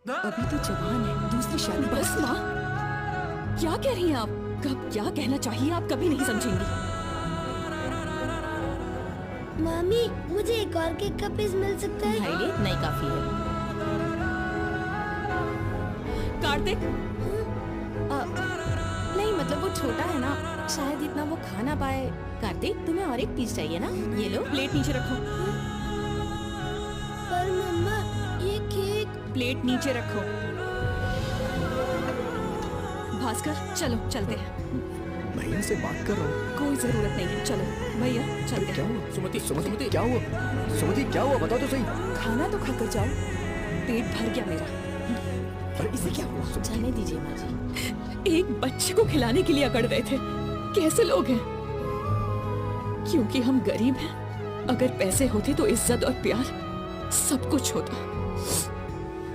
अभी तो जवान है, दूसरी शादी। बस माँ, क्या कह रही हैं आप? कब क्या कहना चाहिए आप कभी नहीं समझेंगी। मामी, मुझे एक और केक का पीस मिल सकता है? भाई ये नहीं काफी है। कार्तिक, नहीं मतलब वो छोटा है ना, शायद इतना वो खा ना पाए। कार्तिक, तुम्हें और एक पीस चाहिए ना? ये लो, प्लेट नीचे रखो। पर मम्मा, ये केक। प्लेट नीचे रखो। भास्कर, चलो चलते हैं। मैं इनसे बात कर रहा हूँ। कोई जरूरत नहीं है, चलो भैया चलते क्या हैं। हुआ? सुमति क्या हुआ? सुमति क्या हुआ, बताओ तो सही। खाना तो खाकर जाओ, पेट भर गया मेरा। अरे इसे क्या हुआ? जाने दीजिए माँ जी। एक बच्चे को खिलाने के लिए अकड़ रहे थे। कैसे लोग हैं? क्योंकि हम गरीब हैं। अगर पैसे होते तो इज्जत और प्यार सब कुछ होता।